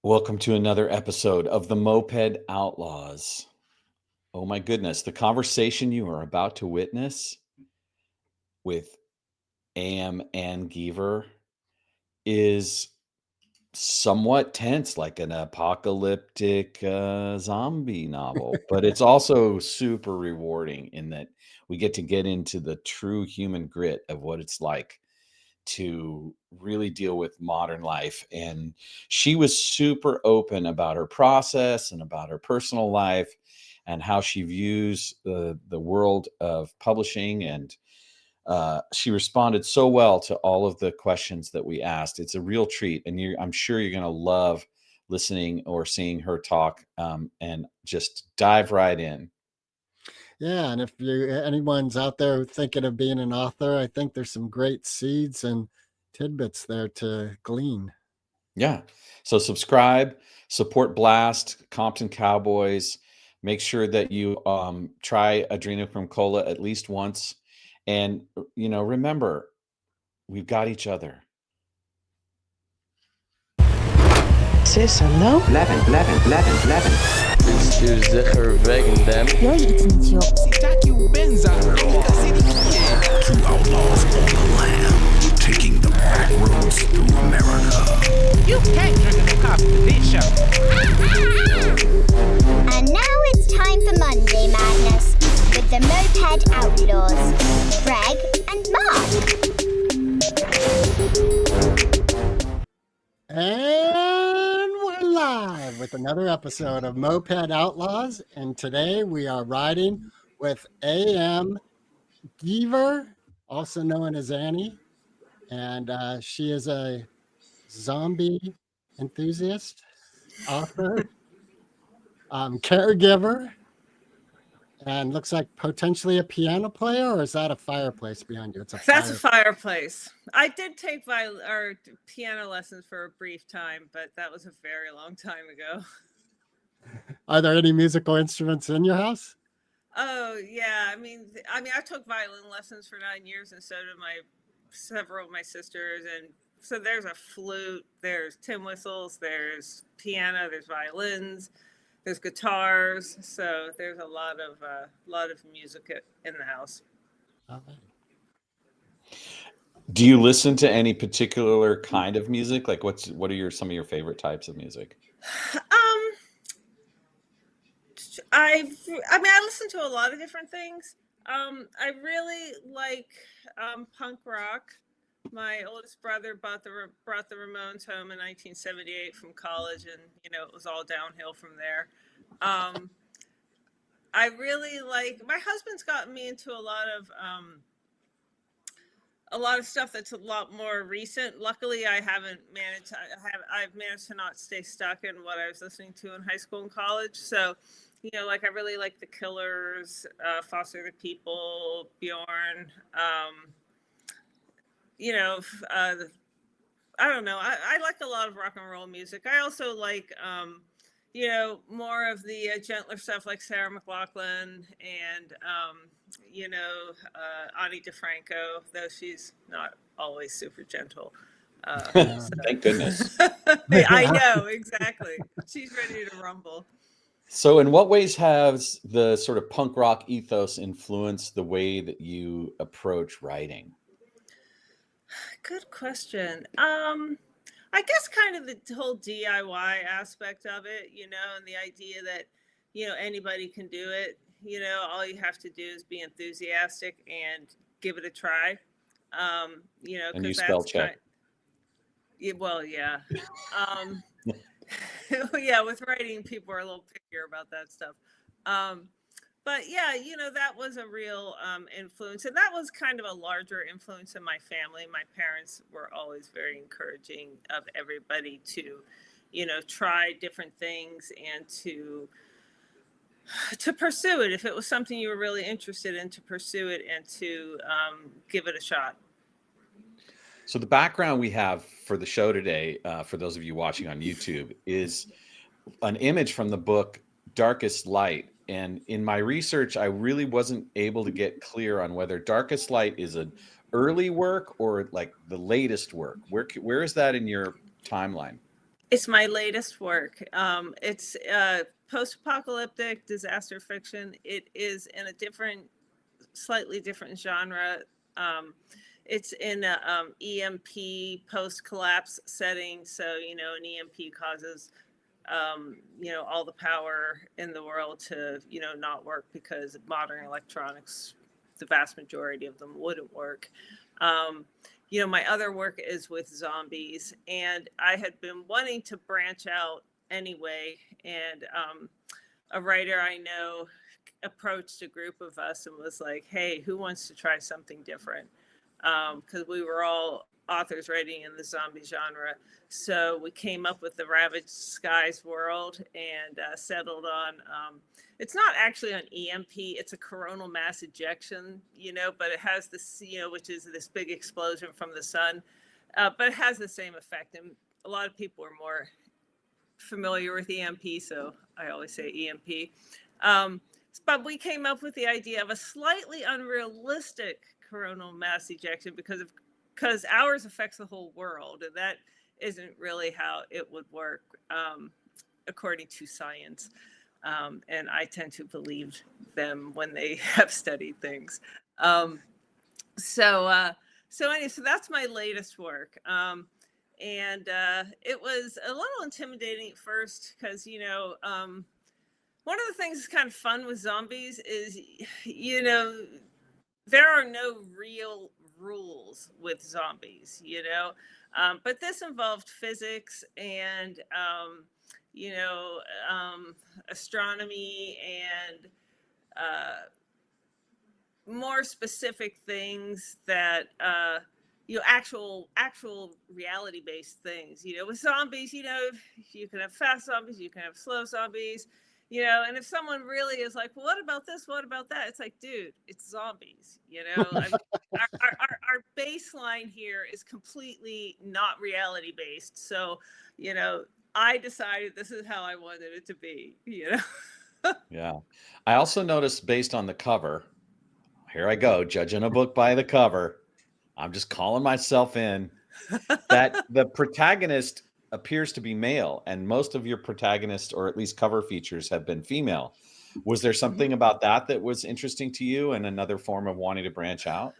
Welcome to another episode of the Moped Outlaws. Oh my goodness, the conversation you are about to witness with AM and Geever is somewhat tense, like an apocalyptic zombie novel, but it's also super rewarding in that we get into the true human grit of what it's like to really deal with modern life. And she was super open about her process and about her personal life and how she views the world of publishing. And she responded so well to all of the questions that we asked. It's a real treat. And I'm sure you're going to love listening or seeing her talk, and just dive right in. Yeah, and if anyone's out there thinking of being an author, I think there's some great seeds and tidbits there to glean. Yeah. So subscribe, support Blast, Compton Cowboys. Make sure that you try Adrenochrome Cola at least once. And, remember, we've got each other. Sis, hallo? Blijven. Stuur zeker wegen them. Ja, iets niet, joh. Two outlaws on the lam, taking the back roads through America. You can't drink a coffee with this show. And now it's time for Monday Madness with the Moped Outlaws, Greg and Mark. And we're live with another episode of Moped Outlaws. And today we are riding with AM Geever, also known as Annie. And she is a zombie enthusiast, author, caregiver, and looks like potentially a piano player, or is that a fireplace behind you? That's a fireplace. I did take piano lessons for a brief time, but that was a very long time ago. Are there any musical instruments in your house? Oh yeah, I mean, I took violin lessons for 9 years, and so did several of my sisters. And so there's a flute, there's tin whistles, there's piano, there's violins, there's guitars. So there's a lot of music in the house. Okay. Do you listen to any particular kind of music? Like what are some of your favorite types of music? I listen to a lot of different things. I really like punk rock. My oldest brother brought the Ramones home in 1978 from college, and it was all downhill from there. I really like. My husband's gotten me into a lot of stuff that's a lot more recent. Luckily, I've managed to not stay stuck in what I was listening to in high school and college. So, I really like the Killers, Foster the People, Bjorn. I don't know. I like a lot of rock and roll music. I also like, more of the gentler stuff like Sarah McLachlan and, Ani DeFranco, though she's not always super gentle. Thank goodness. I know, exactly. She's ready to rumble. So in what ways has the sort of punk rock ethos influenced the way that you approach writing? Good question. I guess kind of the whole DIY aspect of it, and the idea that, anybody can do it. All you have to do is be enthusiastic and give it a try. And you spell check. Well, yeah. Yeah, with writing, people are a little pickier about that stuff. But yeah, that was a real influence. And that was kind of a larger influence in my family. My parents were always very encouraging of everybody to, try different things and to pursue it. If it was something you were really interested in, to pursue it and to give it a shot. So the background we have for the show today, for those of you watching on YouTube, is an image from the book Darkest Light. And in my research, I really wasn't able to get clear on whether Darkest Light is an early work or like the latest work. Where is that in your timeline? It's my latest work. It's post-apocalyptic disaster fiction. It is in a slightly different genre. It's in a EMP post-collapse setting. So, an EMP causes, all the power in the world to, not work because modern electronics, the vast majority of them wouldn't work. My other work is with zombies, and I had been wanting to branch out anyway. And a writer I know approached a group of us and was like, "Hey, who wants to try something different?" Because we were all authors writing in the zombie genre. So we came up with the Ravaged Skies world and settled on. It's not actually on EMP. It's a coronal mass ejection, but it has this, which is this big explosion from the sun. But it has the same effect. And a lot of people are more familiar with EMP, so I always say EMP. But we came up with the idea of a slightly unrealistic coronal mass ejection because ours affects the whole world, and that isn't really how it would work according to science. And I tend to believe them when they have studied things. So that's my latest work. And it was a little intimidating at first because, one of the things that's kind of fun with zombies is, there are no real rules with zombies, but this involved physics and, astronomy and more specific things that, actual reality-based things. With zombies, you can have fast zombies, you can have slow zombies. And if someone really is like, well, what about this? What about that? It's like, dude, it's zombies. Our baseline here is completely not reality based. So, I decided this is how I wanted it to be. Yeah. I also noticed based on the cover, here I go, judging a book by the cover. I'm just calling myself in, that the protagonist appears to be male, and most of your protagonists, or at least cover features, have been female. Was there something about that was interesting to you and another form of wanting to branch out?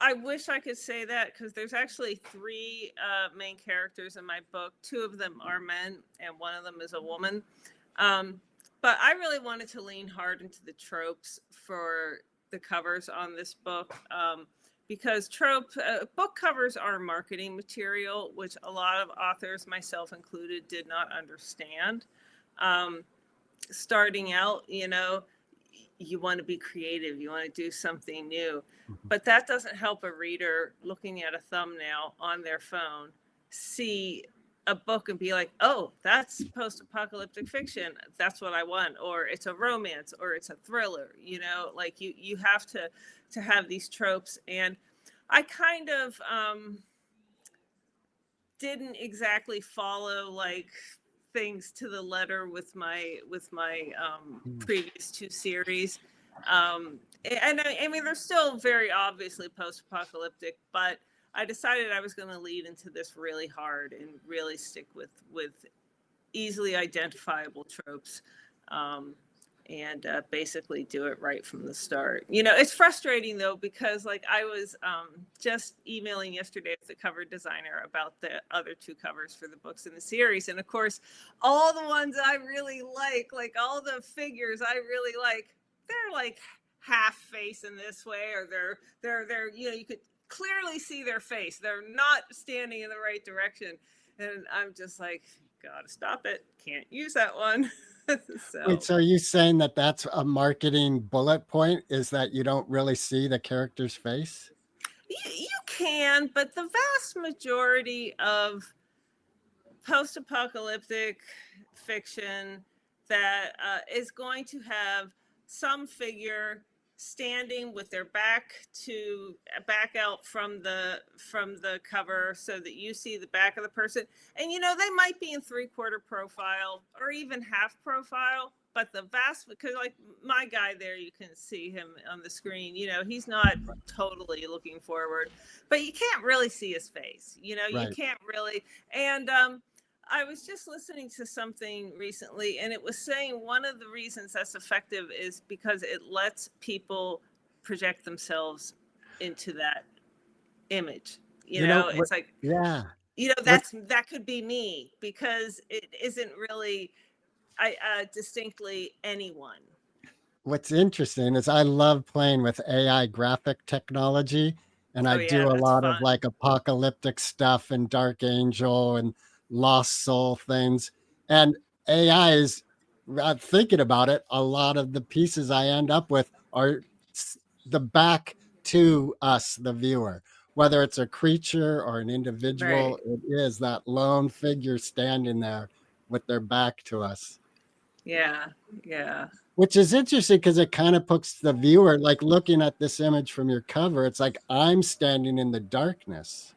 I wish I could say that because there's actually 3 main characters in my book. 2 of them are men, and one of them is a woman. But I really wanted to lean hard into the tropes for the covers on this book. Because book covers are marketing material, which a lot of authors, myself included, did not understand. Starting out, you want to be creative, you want to do something new, but that doesn't help a reader looking at a thumbnail on their phone see a book and be like, oh, that's post-apocalyptic fiction, that's what I want, or it's a romance, or it's a thriller. Like you have to have these tropes. And I kind of didn't exactly follow like things to the letter with my previous 2 series. And I mean, they're still very obviously post-apocalyptic, but I decided I was going to lead into this really hard and really stick with easily identifiable tropes, and basically do it right from the start. It's frustrating though, because like I was just emailing yesterday with the cover designer about the other 2 covers for the books in the series, and of course all the ones I really like all the figures I really like, they're like half face in this way, or they're you could clearly see their face, they're not standing in the right direction, and I'm just like, gotta stop it, can't use that one. Wait, so are you saying that that's a marketing bullet point, is that you don't really see the character's face? You can, but the vast majority of post-apocalyptic fiction that is going to have some figure standing with their back out from the cover, so that you see the back of the person, and they might be in 3/4 profile or even half profile, but the vast, because like my guy there, you can see him on the screen, you know, he's not totally looking forward, but you can't really see his face, you know, you Right. can't really. And I was just listening to something recently, and it was saying one of the reasons that's effective is because it lets people project themselves into that image. You know, What, it's like, yeah. you know, What, that could be me, because it isn't really distinctly anyone. what's interesting is I love playing with AI graphic technology, and I Oh yeah, do a that's lot of fun. like apocalyptic stuff and Dark Angel and Lost Soul things. And AI is, thinking about it, a lot of the pieces I end up with are the back to us, the viewer. Whether it's a creature or an individual, Right. it is that lone figure standing there with their back to us. Yeah. Yeah. Which is interesting because it kind of puts the viewer, like looking at this image from your cover, it's like I'm standing in the darkness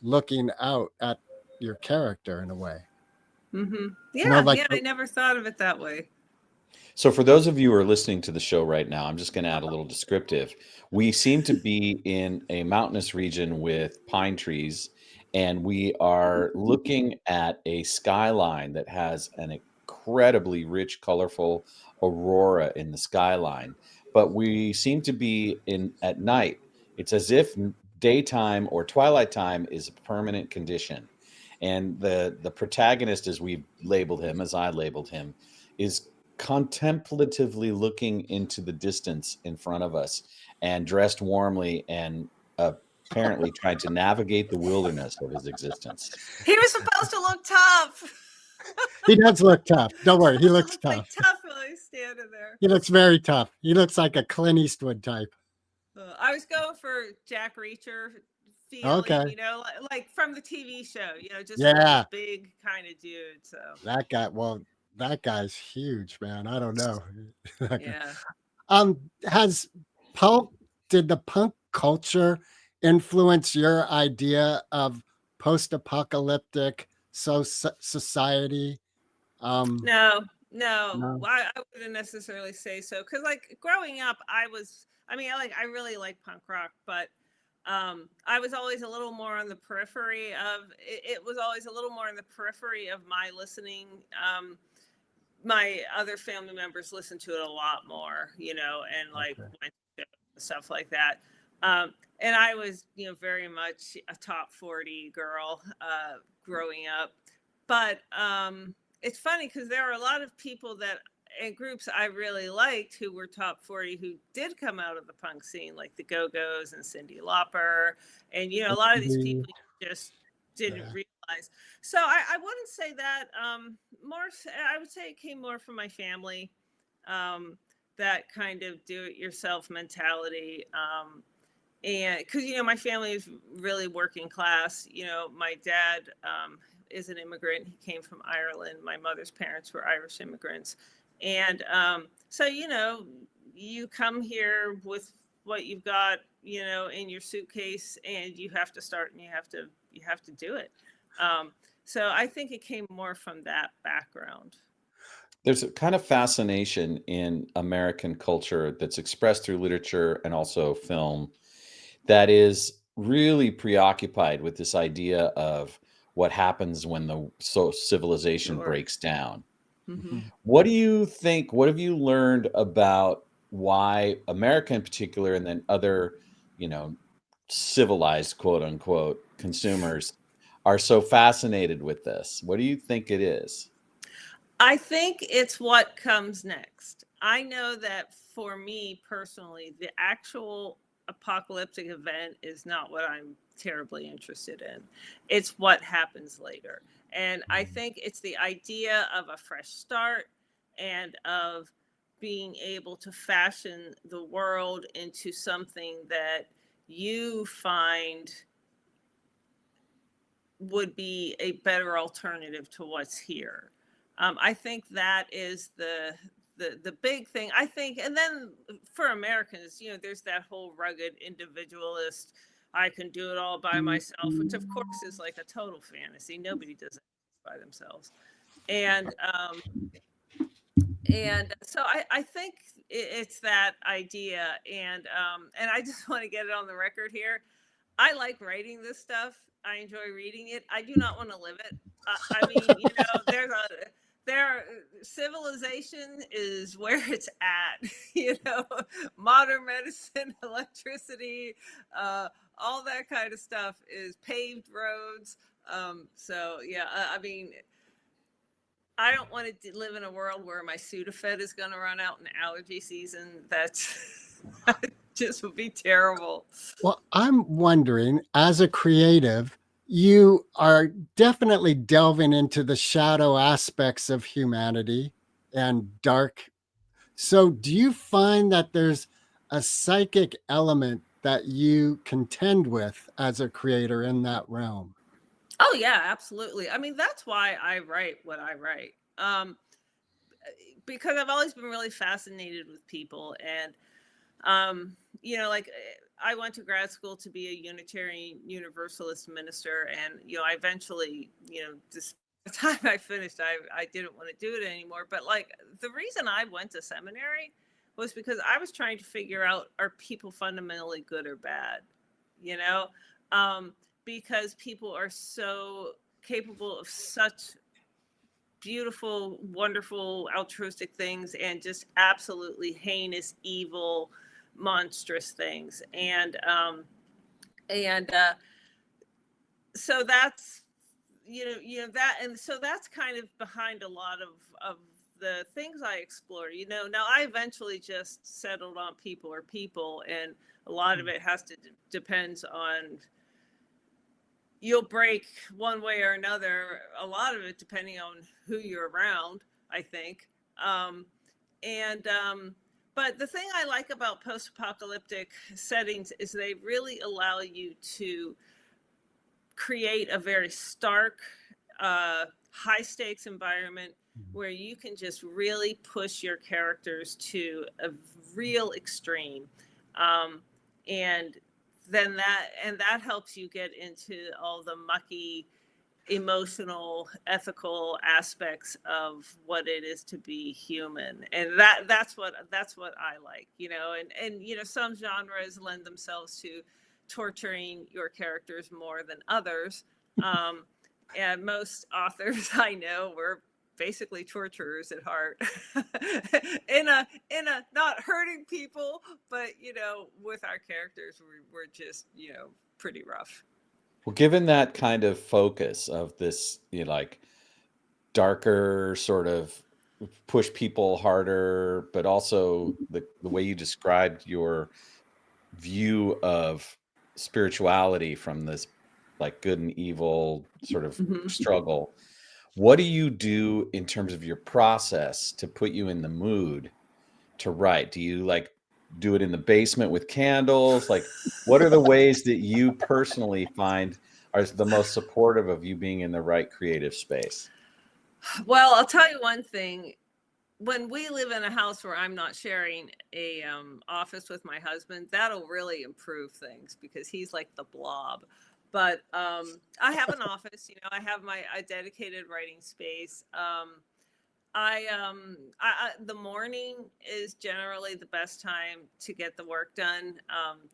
looking out at your character in a way. Yeah. Like Yeah. I never thought of it that way. So, for those of you who are listening to the show right now, I'm just going to add a little descriptive. We seem to be in a mountainous region with pine trees, and we are looking at a skyline that has an incredibly rich, colorful aurora in the skyline. But we seem to be in at night. It's as if daytime or twilight time is a permanent condition. And the protagonist, as we've labeled him, as I labeled him, is contemplatively looking into the distance in front of us and dressed warmly and apparently trying to navigate the wilderness of his existence. He was supposed to look tough. he does look tough. Don't worry, he looks Look like tough. tough while he's standing there. He looks very tough. He looks like a Clint Eastwood type. I was going for Jack Reacher feeling, Okay. you know, like from the TV show, you know, just Yeah. a big kind of dude. So That guy, well, that guy's huge, man. I don't know. yeah. Has punk, did the punk culture influence your idea of post-apocalyptic society? No, No. I wouldn't necessarily say so, because like growing up, I really like punk rock, but I was always a little more on the periphery of it. It was always a little more in the periphery of my listening. My other family members listened to it a lot more, you know, and like went to stuff like that. And I was, you know, very much a top 40 girl growing up. But it's funny because there are a lot of people that and groups I really liked who were top 40 who did come out of the punk scene, like the Go-Go's and Cyndi Lauper. And, you know, a lot of these people just didn't realize. So I wouldn't say that. I would say it came more from my family, that kind of do-it-yourself mentality. And because, you know, my family is really working class. You know, my dad is an immigrant. He came from Ireland. My mother's parents were Irish immigrants. And so, you know, you come here with what you've got, you know, in your suitcase, and you have to start and you have to do it. So I think it came more from that background. There's a kind of fascination in American culture that's expressed through literature and also film that is really preoccupied with this idea of what happens when the civilization Sure. breaks down. Mm-hmm. What do you think? What have you learned about why America in particular, and then other, you know, civilized quote unquote consumers are so fascinated with this? What do you think it is? I think it's what comes next. I know that for me personally, the actual apocalyptic event is not what I'm terribly interested in. It's what happens later. And I think it's the idea of a fresh start and of being able to fashion the world into something that you find would be a better alternative to what's here. I think that is the big thing. I think, and then for Americans, you know, there's that whole rugged individualist, I can do it all by myself, which of course is like a total fantasy. Nobody does it by themselves. And And so I think it's that idea, and I just want to get it on the record here. I like writing this stuff. I enjoy reading it. I do not want to live it. I mean, there civilization is where it's at. Modern medicine, electricity, all that kind of stuff is paved roads. So yeah, I mean, I don't want to live in a world where my Sudafed is going to run out in allergy season. That's that just would be terrible. Well, I'm wondering, as a creative, you are definitely delving into the shadow aspects of humanity and dark. So, do you find that there's a psychic element that you contend with as a creator in that realm? Oh yeah, absolutely. I mean, that's why I write what I write. Because I've always been really fascinated with people, and like I went to grad school to be a Unitarian Universalist minister, and I eventually, just the time I finished, I didn't want to do it anymore. But like the reason I went to seminary was because I was trying to figure out, are people fundamentally good or bad? Because people are so capable of such beautiful, wonderful, altruistic things, and just absolutely heinous, evil, monstrous things. And so that's that, and so that's kind of behind a lot of the things I explore. Now I eventually just settled on people are people, and a lot of it has to depends on, you'll break one way or another, a lot of it depending on who you're around, I think. But the thing I like about post-apocalyptic settings is they really allow you to create a very stark, high stakes environment where you can just really push your characters to a real extreme. And then that helps you get into all the mucky, emotional, ethical aspects of what it is to be human. And that's what I like, and some genres lend themselves to torturing your characters more than others. And most authors I know were basically torturers at heart. in a not hurting people, but with our characters we're just pretty rough. Well, given that kind of focus of this, like darker sort of push people harder, but also the way you described your view of spirituality from this like good and evil sort of struggle, what do you do in terms of your process to put you in the mood to write? Do you like do it in the basement with candles? Like, what are the ways that you personally find are the most supportive of you being in the right creative space? Well, I'll tell you one thing. When we live in a house where I'm not sharing a office with my husband, that'll really improve things because he's like the blob. But I have an office, I have a dedicated writing space. The morning is generally the best time to get the work done,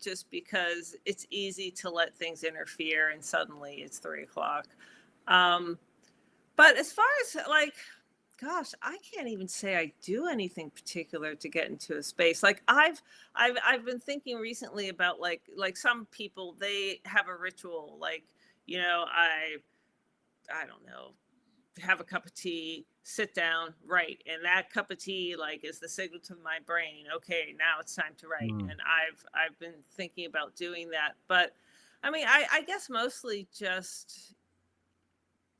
just because it's easy to let things interfere and suddenly it's 3:00. But as far as like, gosh, I can't even say I do anything particular to get into a space. Like I've been thinking recently about like some people, they have a ritual, like, I don't know, have a cup of tea, sit down, write. And that cup of tea like is the signal to my brain, okay, now it's time to write. And I've been thinking about doing that. But I mean, I guess mostly just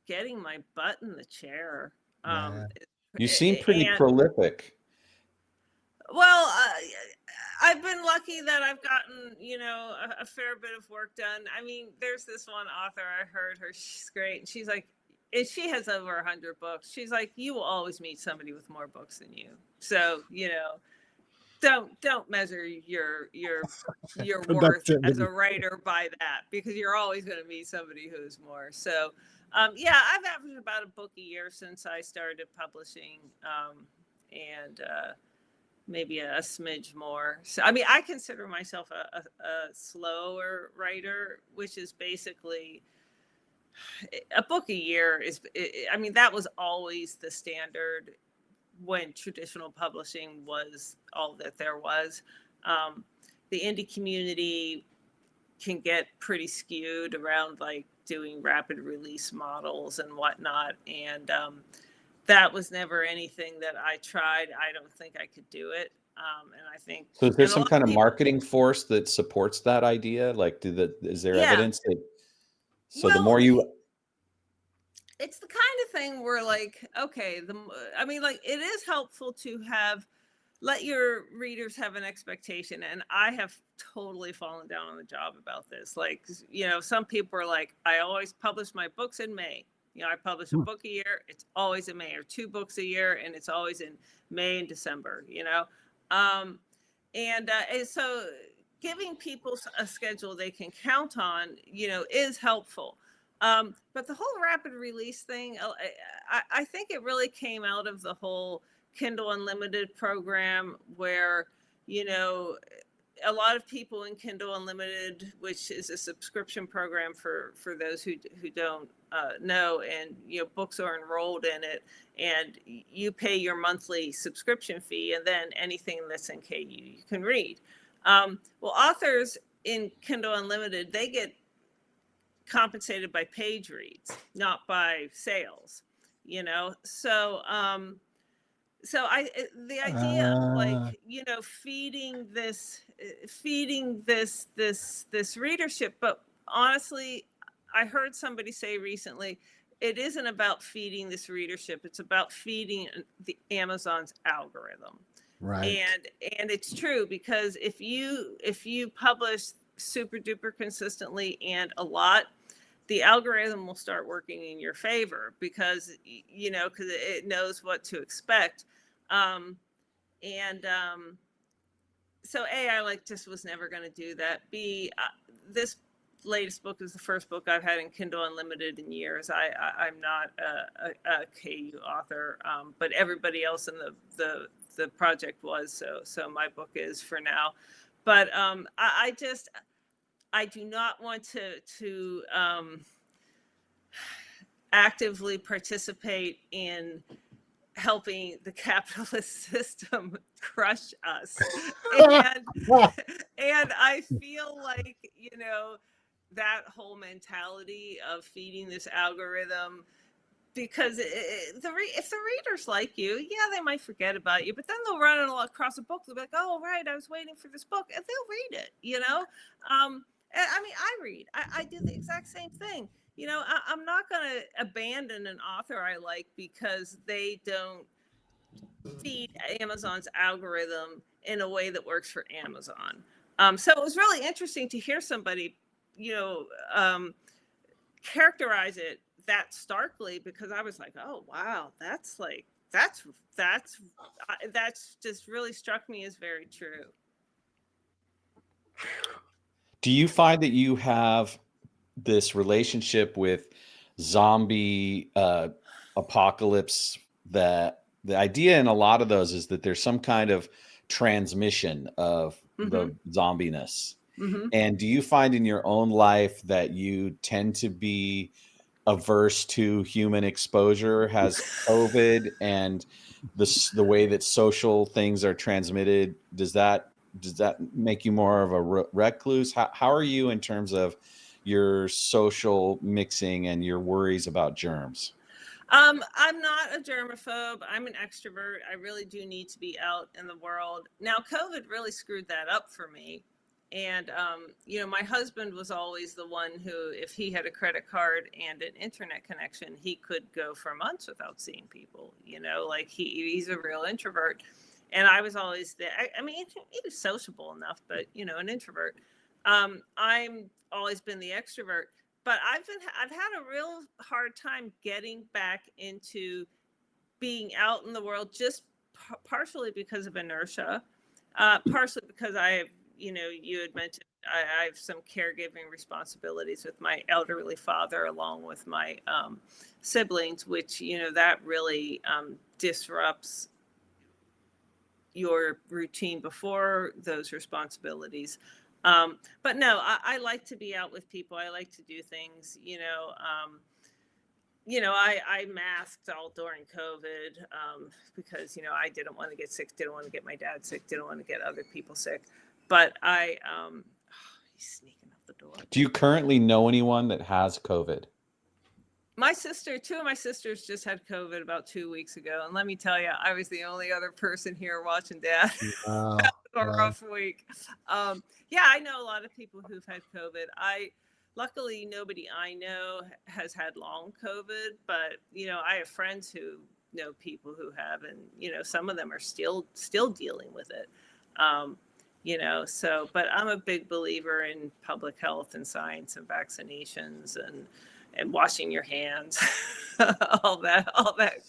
getting my butt in the chair. You seem pretty prolific. Well, I've been lucky that I've gotten, a fair bit of work done. I mean, there's this one author, I heard her, she's great. And she's like, and she has over 100 books. She's like, you will always meet somebody with more books than you. So, don't measure your worth as a writer by that, because you're always going to meet somebody who's more. So, yeah, I've averaged about a book a year since I started publishing. and maybe a smidge more. So, I mean, I consider myself a slower writer, which is basically a book a year. I mean, that was always the standard when traditional publishing was all that there was. The indie community can get pretty skewed around like doing rapid release models and whatnot. And that was never anything that I tried. I don't think I could do it. And I think So is there and a some lot kind of people, marketing force that supports that idea? Like, is there yeah. evidence that, so the Well, more you, it's the kind of thing where like, okay, I mean, like it is helpful to let your readers have an expectation. And I have totally fallen down on the job about this. Like, you know, some people are like, I always publish my books in May. You know, I publish a book a year. It's always in May, or 2 books a year. And it's always in May and December, you know? And so giving people a schedule they can count on, you know, is helpful. But the whole rapid release thing, I think it really came out of the whole Kindle Unlimited program where, you know, a lot of people in Kindle Unlimited, which is a subscription program for those who don't know, and, you know, books are enrolled in it, and you pay your monthly subscription fee, and then anything that's in KU you can read. Well, authors in Kindle Unlimited, they get compensated by page reads, not by sales, you know? So, the idea of like, you know, feeding this readership, but honestly, I heard somebody say recently, it isn't about feeding this readership. It's about feeding the Amazon's algorithm. Right. And it's true, because if you publish super duper consistently and a lot, the algorithm will start working in your favor, because, you know, because it knows what to expect. So I like just was never going to do that. B, this latest book is the first book I've had in Kindle Unlimited in years. I'm not a KU author, but everybody else in the project was, so my book is for now. But I do not want to actively participate in helping the capitalist system crush us. And I feel like, you know, that whole mentality of feeding this algorithm, because if the readers like you, yeah, they might forget about you, but then they'll run across a book. They'll be like, oh, right, I was waiting for this book, and they'll read it, you know? I mean, I read. I do the exact same thing. You know, I'm not going to abandon an author I like because they don't feed Amazon's algorithm in a way that works for Amazon. So it was really interesting to hear somebody, you know, characterize it that starkly, because I was like, oh, wow, that's just really struck me as very true. do you find that you have this relationship with zombie apocalypse, that the idea in a lot of those is that there's some kind of transmission of the zombiness? And do you find in your own life that you tend to be averse to human exposure? Has COVID and the way that social things are transmitted, does that make you more of a recluse? How are you in terms of your social mixing and your worries about germs? I'm not a germaphobe. I'm an extrovert. I really do need to be out in the world. Now, COVID really screwed that up for me. And, you know, my husband was always the one who, if he had a credit card and an internet connection, he could go for months without seeing people, you know, like he's a real introvert. And I was always there. I mean, he was sociable enough, but, you know, an introvert. I'm always been the extrovert, but I've had a real hard time getting back into being out in the world, just partially because of inertia, partially because I have, you know, you had mentioned I have some caregiving responsibilities with my elderly father, along with my siblings, which, you know, that really disrupts your routine before those responsibilities. But no, I like to be out with people. I like to do things, I masked all during COVID because, I didn't want to get sick, didn't want to get my dad sick, didn't want to get other people sick. But he's sneaking out the door. Do you currently know anyone that has COVID? Two of my sisters just had COVID about 2 weeks ago. And let me tell you, I was the only other person here watching Dad. Wow. That was a Wow. rough week. Yeah, I know a lot of people who've had COVID. Luckily, nobody I know has had long COVID, but, I have friends who know people who have, and, some of them are still dealing with it. But I'm a big believer in public health and science and vaccinations and washing your hands, all that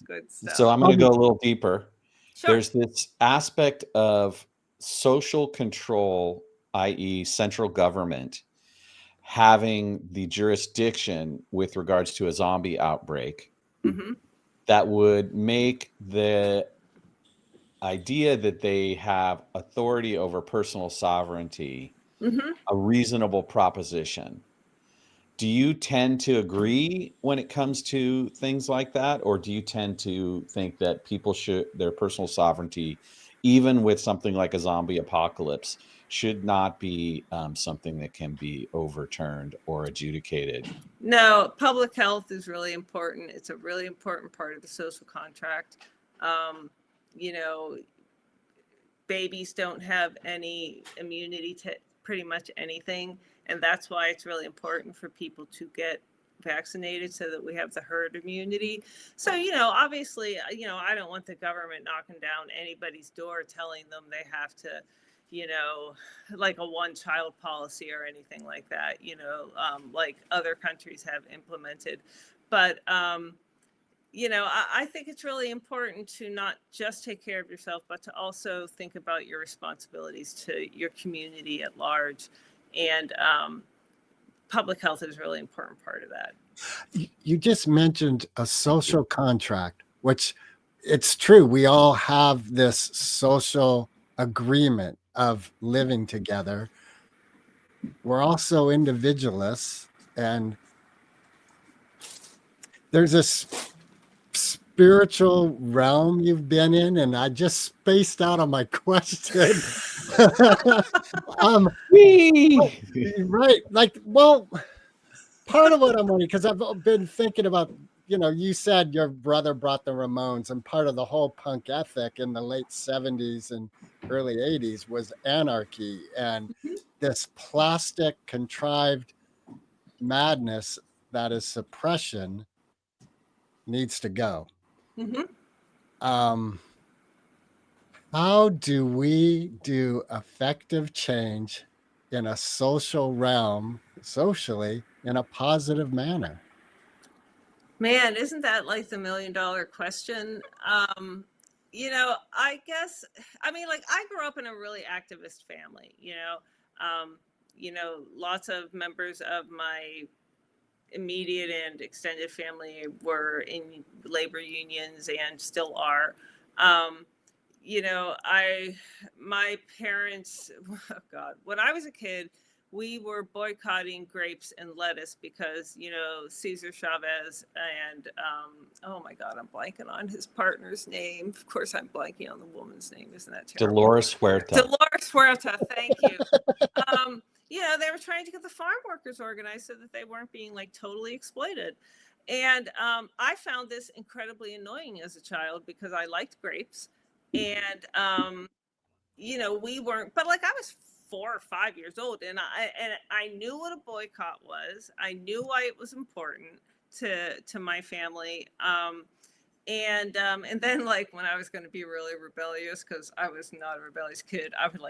good stuff. So I'm going to go a little deeper. Sure. There's this aspect of social control, i.e. central government, having the jurisdiction with regards to a zombie outbreak that would make the idea that they have authority over personal sovereignty a reasonable proposition. Do you tend to agree when it comes to things like that? Or do you tend to think that people their personal sovereignty, even with something like a zombie apocalypse, should not be something that can be overturned or adjudicated? No, public health is really important. It's a really important part of the social contract. Babies don't have any immunity to pretty much anything. And that's why it's really important for people to get vaccinated so that we have the herd immunity. So, obviously, I don't want the government knocking down anybody's door telling them they have to, like a one-child policy or anything like that, like other countries have implemented. But, I think it's really important to not just take care of yourself, but to also think about your responsibilities to your community at large. And public health is a really important part of that. You just mentioned a social contract, which it's true. We all have this social agreement of living together. We're also individualists, and there's a spiritual realm you've been in, and I just spaced out on my question. Right. Part of what I'm wondering, because I've been thinking about, you said your brother brought the Ramones, and part of the whole punk ethic in the late 70s and early 80s was anarchy and this plastic contrived madness that is suppression needs to go. How do we do effective change in a social realm, socially, in a positive manner? Man, isn't that like the $1 million question? I guess, I grew up in a really activist family, lots of members of my immediate and extended family were in labor unions and still are. My parents, oh God, when I was a kid, we were boycotting grapes and lettuce because, Cesar Chavez and, oh my God, I'm blanking on his partner's name. Of course, I'm blanking on the woman's name. Isn't that terrible? Dolores Huerta. Dolores Huerta, thank you. They were trying to get the farm workers organized so that they weren't being totally exploited. And I found this incredibly annoying as a child because I liked grapes. And, we weren't, but I was 4 or 5 years old, and I knew what a boycott was. I knew why it was important to my family. And then when I was going to be really rebellious, because I was not a rebellious kid, I would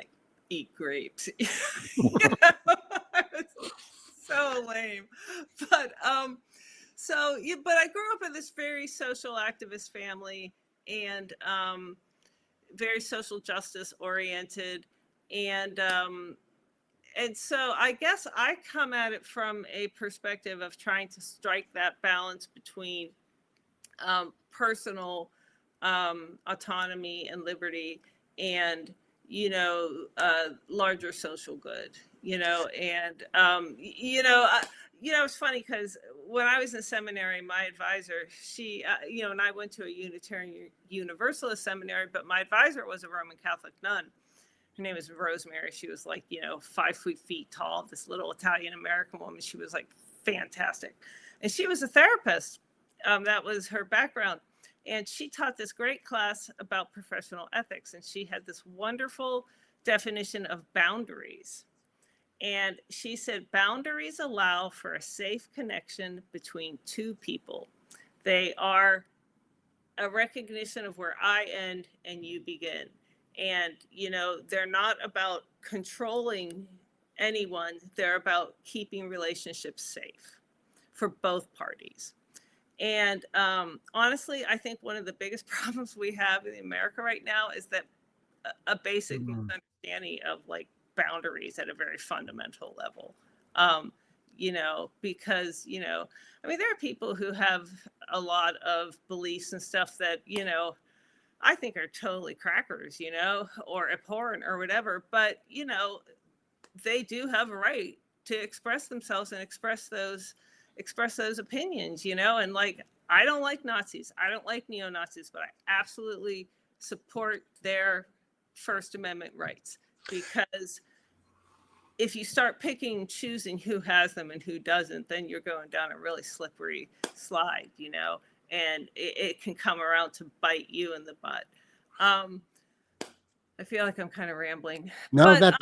eat grapes. I was so lame. But but I grew up in this very social activist family and very social justice oriented. And so I guess I come at it from a perspective of trying to strike that balance between personal autonomy and liberty and larger social good, and it's funny because when I was in seminary, my advisor, she, and I went to a Unitarian Universalist seminary, but my advisor was a Roman Catholic nun. Her name was Rosemary. She was like, 5 feet tall, this little Italian American woman. She was like fantastic. And she was a therapist. That was her background. And she taught this great class about professional ethics. And she had this wonderful definition of boundaries. And she said, boundaries allow for a safe connection between two people. They are a recognition of where I end and you begin. And, they're not about controlling anyone. They're about keeping relationships safe for both parties. And honestly, I think one of the biggest problems we have in America right now is that a basic misunderstanding of like boundaries at a very fundamental level. Because, there are people who have a lot of beliefs and stuff that, I think are totally crackers, or abhorrent or whatever. But, they do have a right to express themselves and express those opinions, and like, I don't like Nazis. I don't like neo-Nazis, but I absolutely support their First Amendment rights, because if you start picking and choosing who has them and who doesn't, then you're going down a really slippery slide, and it can come around to bite you in the butt. I feel like I'm kind of rambling. No, but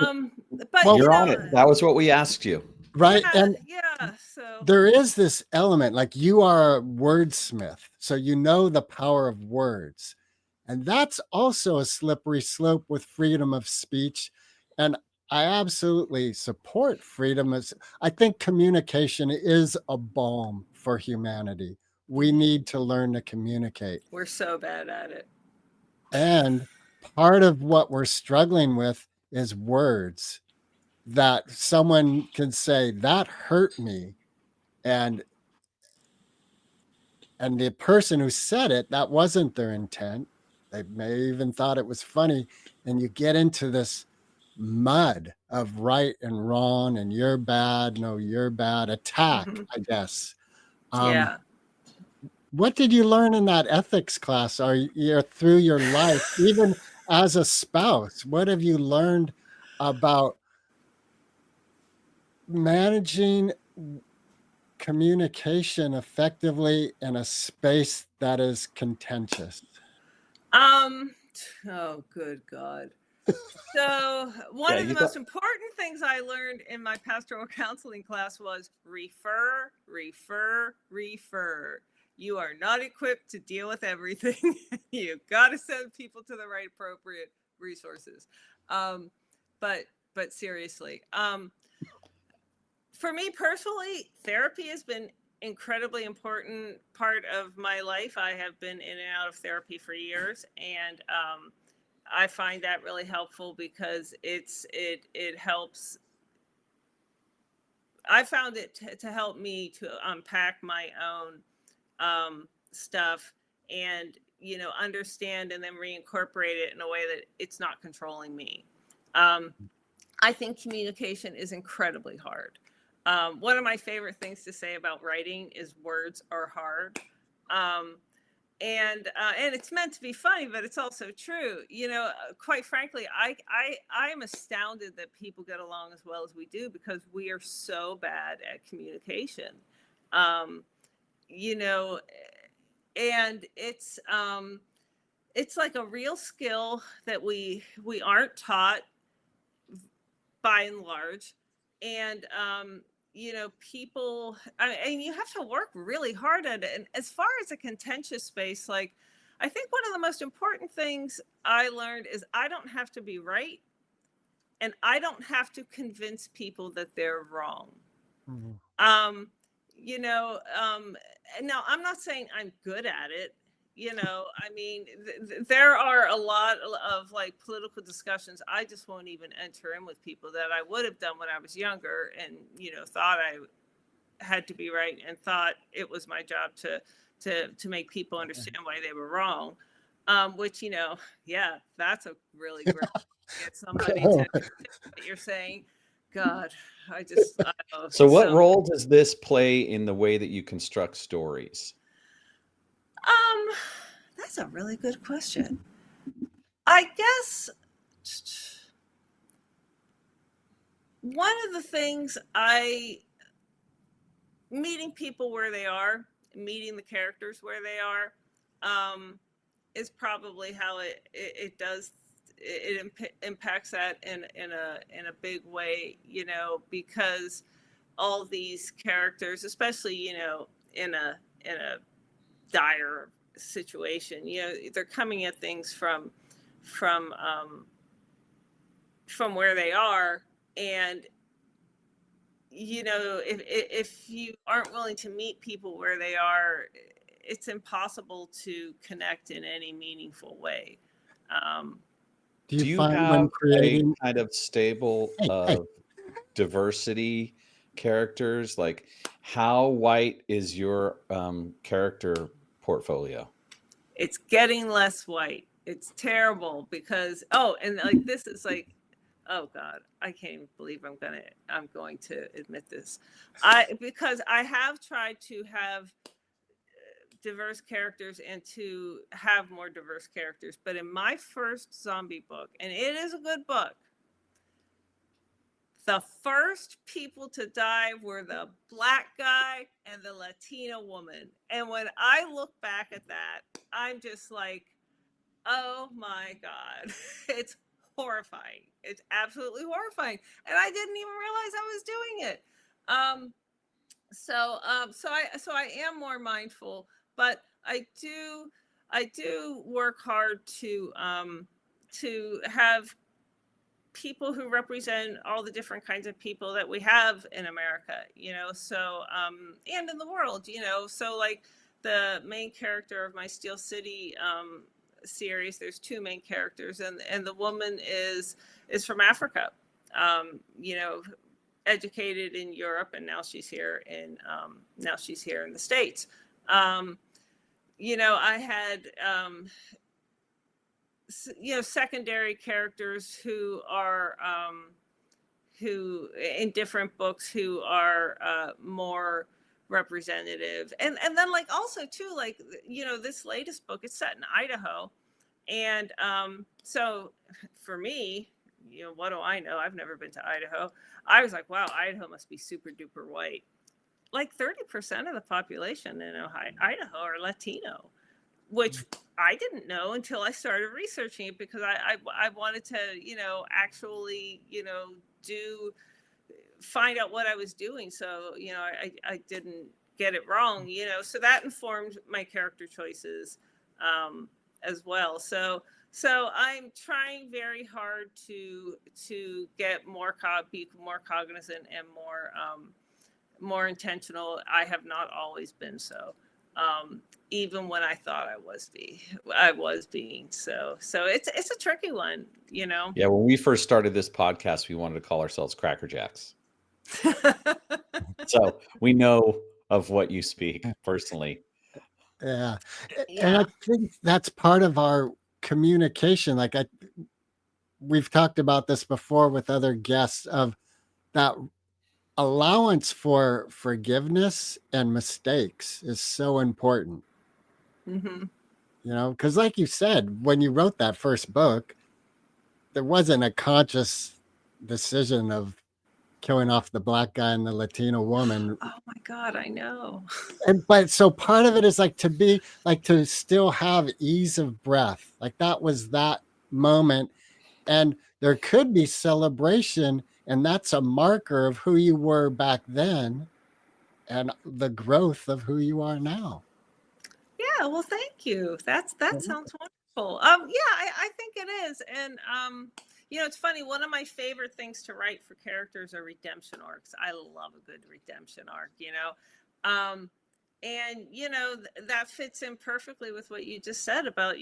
well, you're on it. That was what we asked you. Right. Yeah. So there is this element, like you are a wordsmith, so you know the power of words. And that's also a slippery slope with freedom of speech. And I absolutely support freedom. I think communication is a balm for humanity. We need to learn to communicate. We're so bad at it. And part of what we're struggling with is words, that someone can say, that hurt me. And the person who said it, that wasn't their intent. They may even thought it was funny. And you get into this mud of right and wrong, and you're bad, no, you're bad, attack, I guess. Yeah. What did you learn in that ethics class, or through your life, even as a spouse? What have you learned about managing communication effectively in a space that is contentious? Oh, good God. So one of the most important things I learned in my pastoral counseling class was refer. You are not equipped to deal with everything. You've got to send people to the right appropriate resources. But seriously, for me personally, therapy has been incredibly important part of my life. I have been in and out of therapy for years, and I find that really helpful because it helps. I found it to help me to unpack my own stuff and understand and then reincorporate it in a way that it's not controlling me. I think communication is incredibly hard. One of my favorite things to say about writing is words are hard. And it's meant to be funny, but it's also true. Quite frankly, I am astounded that people get along as well as we do, because we are so bad at communication. And it's like a real skill that we aren't taught by and large. And people, and you have to work really hard at it. And as far as a contentious space, like, I think one of the most important things I learned is I don't have to be right, and I don't have to convince people that they're wrong. Mm-hmm. Now I'm not saying I'm good at it. There are a lot of like political discussions I just won't even enter in with people that I would have done when I was younger, and thought I had to be right and thought it was my job to make people understand why they were wrong. Which, yeah, that's a really great get somebody Oh, to what you're saying. God, I know. So what So, role does this play in the way that you construct stories? um, that's a really good question. I guess one of the things meeting people where they are, meeting the characters where they are, is probably how it does impacts that in a big way, because all these characters, especially in a dire situation, they're coming at things from from where they are. And if you aren't willing to meet people where they are, it's impossible to connect in any meaningful way. do you Do you find have when a creating? kind of stable Hey, hey. of diversity characters? Like, how white is your character portfolio? It's getting less white. It's terrible because and like this is like, oh God, I can't even believe I'm going to admit this. Because I have tried to have diverse characters and to have more diverse characters, but in my first zombie book, and it is a good book, the first people to die were the black guy and the Latina woman. And when I look back at that, I'm just like, oh my God, it's horrifying. It's absolutely horrifying. And I didn't even realize I was doing it. So I am more mindful, but I do work hard to have people who represent all the different kinds of people that we have in America, and in the world, so like the main character of my Steel City series, there's two main characters, and the woman is from Africa, educated in Europe, and now she's here in the States. I had secondary characters who are who in different books who are more representative, and then like also too, like this latest book, it's set in Idaho, and so for me, what do I know? I've never been to Idaho. I was like, wow, Idaho must be super duper white. Like 30% of the population in Idaho are Latino, which I didn't know until I started researching it, because I wanted to, actually, find out what I was doing. So, I didn't get it wrong, so that informed my character choices as well. So I'm trying very hard to get be more cognizant and more intentional. I have not always been so. Even when I thought I was being. So it's a tricky one, Yeah, when we first started this podcast, we wanted to call ourselves Cracker Jacks. So we know of what you speak personally. Yeah. And Yeah. I think that's part of our communication. Like we've talked about this before with other guests, of that allowance for forgiveness and mistakes is so important. Mm-hmm. Because like you said, when you wrote that first book, there wasn't a conscious decision of killing off the black guy and the Latino woman. Oh my God, I know. But so part of it is like to still have ease of breath. Like that was that moment. And there could be celebration, and that's a marker of who you were back then and the growth of who you are now. Yeah, well, thank you. That sounds wonderful. Yeah, I think it is. And it's funny, one of my favorite things to write for characters are redemption arcs. I love a good redemption arc, and that fits in perfectly with what you just said about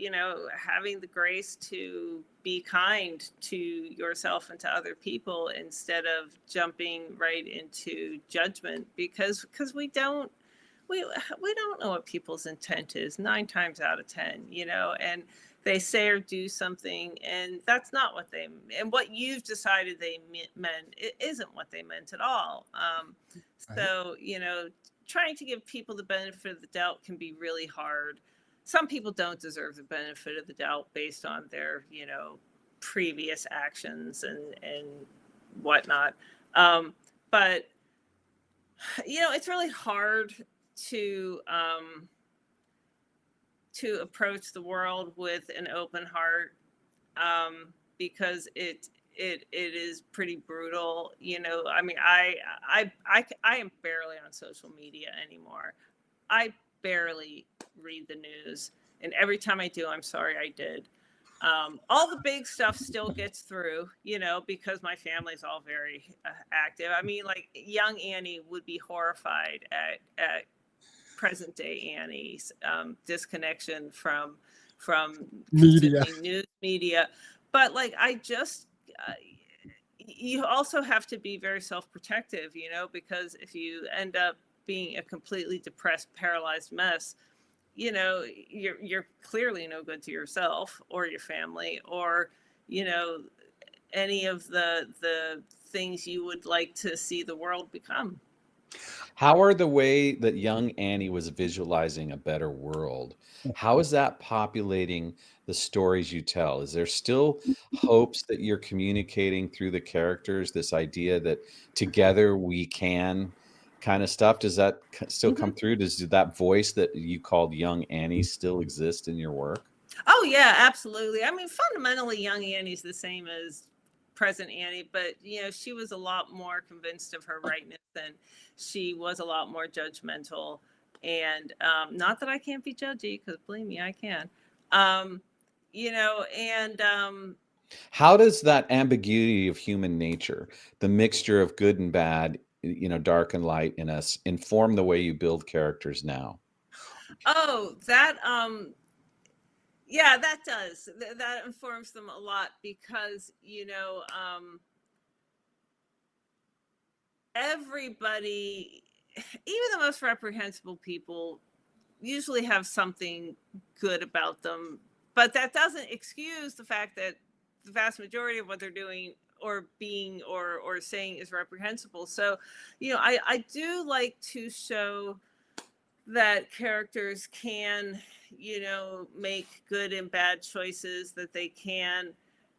having the grace to be kind to yourself and to other people instead of jumping right into judgment, because we don't we don't know what people's intent is 9 times out of 10, and they say or do something, and that's not what and what you've decided they meant, it isn't what they meant at all. Right. So, trying to give people the benefit of the doubt can be really hard. Some people don't deserve the benefit of the doubt based on their, previous actions and whatnot. But it's really hard to approach the world with an open heart, because it is pretty brutal. I mean, I am barely on social media anymore. I barely read the news, and every time I do, I'm sorry I did. All the big stuff still gets through, because my family's all very active. I mean, like, young Annie would be horrified at present day Annie's disconnection from Media. consuming news media. But like, you also have to be very self-protective, because if you end up being a completely depressed, paralyzed mess, you're clearly no good to yourself or your family or, any of the things you would like to see the world become. How are the way that young Annie was visualizing a better world? How is that populating the stories you tell? Is there still hopes that you're communicating through the characters, this idea that together we can kind of stuff? Does that still come through? Does that voice that you called young Annie still exist in your work? Oh yeah, absolutely. I mean, fundamentally, young Annie's the same as present Annie, but she was a lot more convinced of her rightness, and she was a lot more judgmental. And not that I can't be judgy, because believe me, I can. And How does that ambiguity of human nature, the mixture of good and bad, dark and light in us, inform the way you build characters now? that yeah, that does. That informs them a lot, because everybody, even the most reprehensible people, usually have something good about them, but that doesn't excuse the fact that the vast majority of what they're doing or being or saying is reprehensible. So, I do like to show that characters can, make good and bad choices, that they can,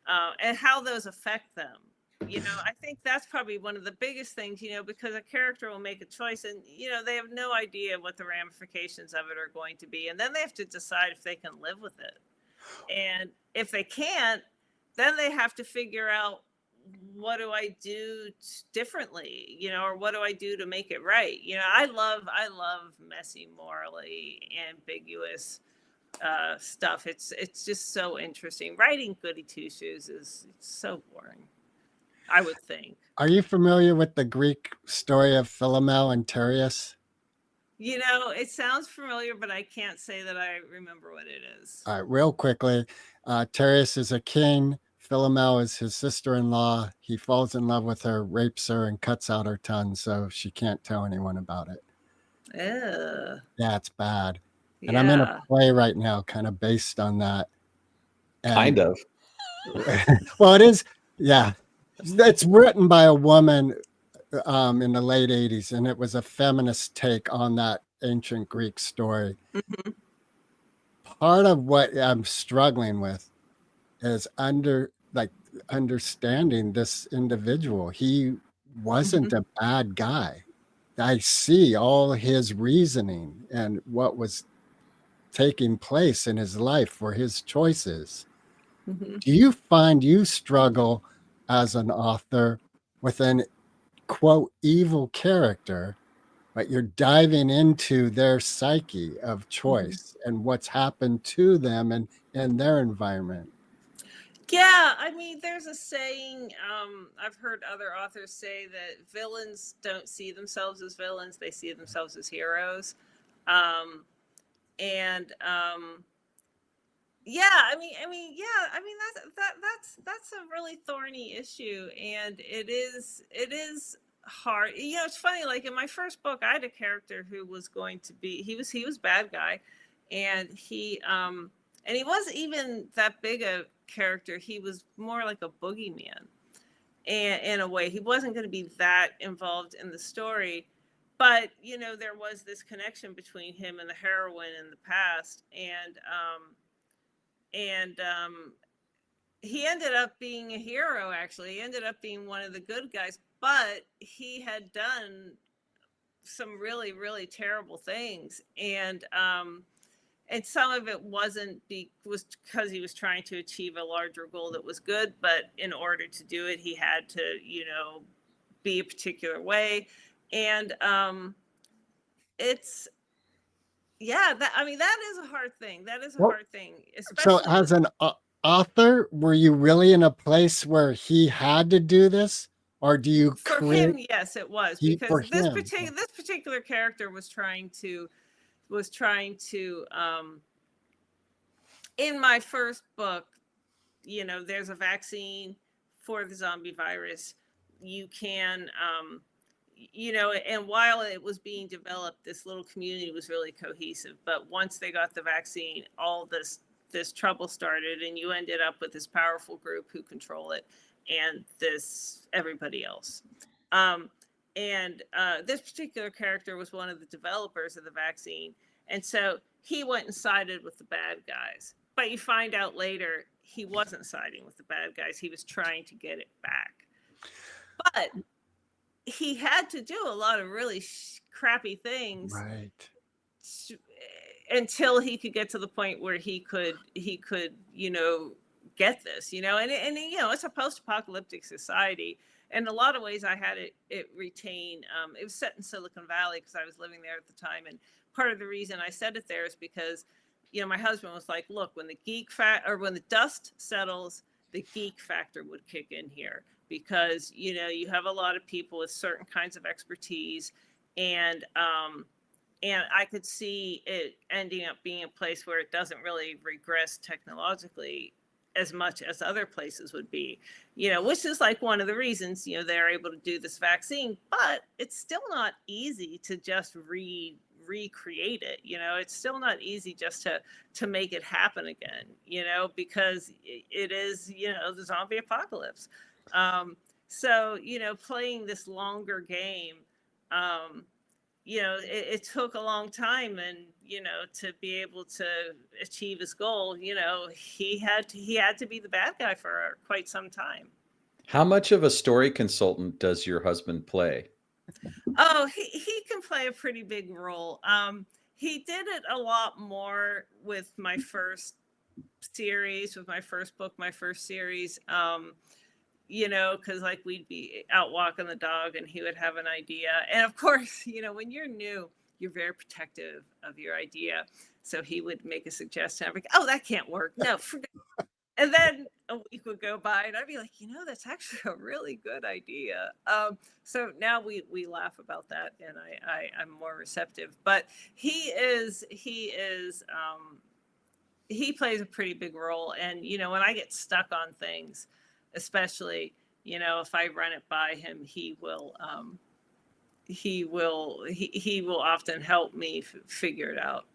and how those affect them. I think that's probably one of the biggest things, because a character will make a choice, and, they have no idea what the ramifications of it are going to be. And then they have to decide if they can live with it. And if they can't, then they have to figure out, what do I do differently, or what do I do to make it right? I love messy, morally ambiguous stuff. It's just so interesting. Writing goody two shoes is so boring, I would think. Are you familiar with the Greek story of Philomel and Tereus? It sounds familiar, but I can't say that I remember what it is. All right, real quickly, Tereus is a king. Philomel is his sister-in-law. He falls in love with her, rapes her, and cuts out her tongue so she can't tell anyone about it. Ew. Yeah, it's bad. And I'm in a play right now kind of based on that. And, Kind of. well, it is, yeah. It's written by a woman in the late 80s, and it was a feminist take on that ancient Greek story. Mm-hmm. Part of what I'm struggling with is understanding this individual. He wasn't a bad guy. I see all his reasoning and what was taking place in his life for his choices. Mm-hmm. Do you find you struggle as an author with an quote evil character, but you're diving into their psyche of choice and what's happened to them and their environment? Yeah, I mean, there's a saying, I've heard other authors say that villains don't see themselves as villains, they see themselves as heroes. That's a really thorny issue, and it is hard. You know, it's funny. Like in my first book, I had a character who was going to be he was bad guy, and he wasn't even that big a character. He was more like a boogeyman, and in a way, he wasn't going to be that involved in the story. But you know, there was this connection between him and the heroine in the past, and he ended up being a hero. Actually, he ended up being one of the good guys, but he had done some really, really terrible things, and some of it was because he was trying to achieve a larger goal that was good, but in order to do it, he had to, you know, be a particular way, and it's that is a hard thing. That is a hard thing, So, especially as an author, were you really in a place where he had to do this, or do you for create him. Yes, it was for because this him? particular character was trying to in my first book, you know, there's a vaccine for the zombie virus. You can, you know, and while it was being developed, this little community was really cohesive. But once they got the vaccine, all this trouble started, and you ended up with this powerful group who control it, and this everybody else. This particular character was one of the developers of the vaccine, and so he went and sided with the bad guys. But you find out later he wasn't siding with the bad guys. He was trying to get it back. But he had to do a lot of really crappy things, Right. until he could get to the point where he could, you know, get this, you know, and you know, it's a post-apocalyptic society. In a lot of ways, I had it retain. It was set in Silicon Valley because I was living there at the time, and part of the reason I set it there is because, you know, my husband was like, "Look, when when the dust settles, the geek factor would kick in here because, you know, you have a lot of people with certain kinds of expertise, and I could see it ending up being a place where it doesn't really regress technologically as much as other places would be, you know, which is like one of the reasons, you know, they're able to do this vaccine, but it's still not easy to just recreate it. You know, it's still not easy just to make it happen again, you know, because it is, you know, the zombie apocalypse. So, you know, playing this longer game, you know, it took a long time, and, you know, to be able to achieve his goal, you know, he had to be the bad guy for quite some time. How much of a story consultant does your husband play? Oh, he can play a pretty big role. He did it a lot more with my first series, with my first book, my first series. You know, because like we'd be out walking the dog and he would have an idea. And of course, you know, when you're new, you're very protective of your idea. So he would make a suggestion. I'd be like, oh, that can't work. No, forget. And then a week would go by and I'd be like, you know, that's actually a really good idea. So now we laugh about that, and I'm more receptive. But he plays a pretty big role. And, you know, when I get stuck on things, especially, you know, if I run it by him, he will often help me figure it out.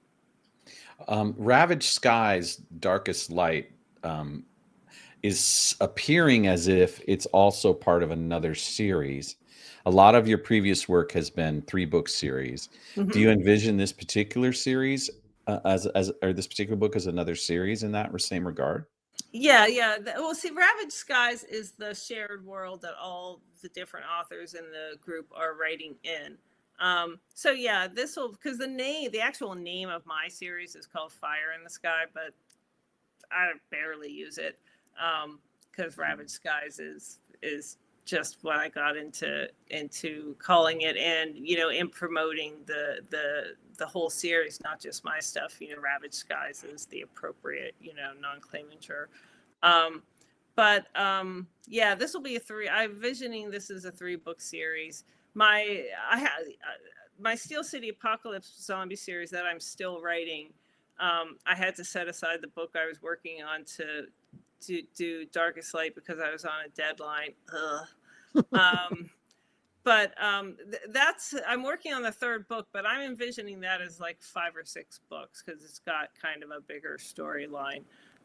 Ravaged Skies, Darkest Light is appearing as if it's also part of another series. A lot of your previous work has been 3-book series. Mm-hmm. Do you envision this particular series or this particular book as another series in that same regard? Yeah. Well, see, Ravaged Skies is the shared world that all the different authors in the group are writing in. So yeah, this will, because the actual name of my series is called Fire in the Sky, but I barely use it because Ravaged Skies is just what I got into calling it, and, you know, in promoting the whole series, not just my stuff. You know, Ravaged Skies is the appropriate, you know, non-claiming term. Yeah, this will be I'm visioning this as a 3-book series. My Steel City Apocalypse zombie series that I'm still writing, I had to set aside the book I was working on to do Darkest Light because I was on a deadline. but that's, I'm working on the third book, but I'm envisioning that as like 5 or 6 books because it's got kind of a bigger storyline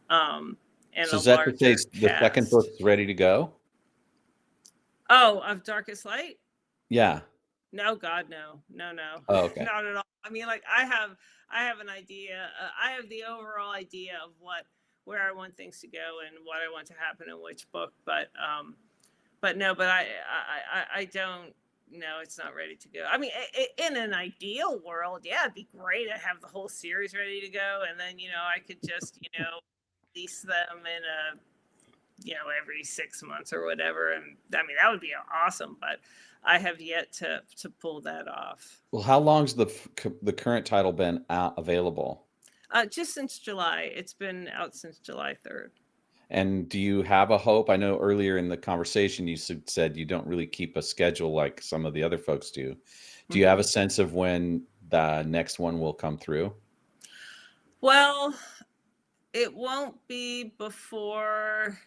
and So a is that to say larger the second cast. book's ready to go? Oh, of Darkest Light? Yeah. No, God, no, Oh, okay. not at all. I mean, like I have an idea. I have the overall idea of where I want things to go and what I want to happen in which book, but no, but I don't. No, it's not ready to go. I mean, in an ideal world, yeah, it'd be great to have the whole series ready to go, and then I could just release them in a every 6 months or whatever, and I mean that would be awesome. But I have yet to pull that off. Well, how long's the current title been available? Just since July. It's been out since July 3rd. And do you have a hope? I know earlier in the conversation you said you don't really keep a schedule like some of the other folks do. Do you have a sense of when the next one will come through? Well, it won't be before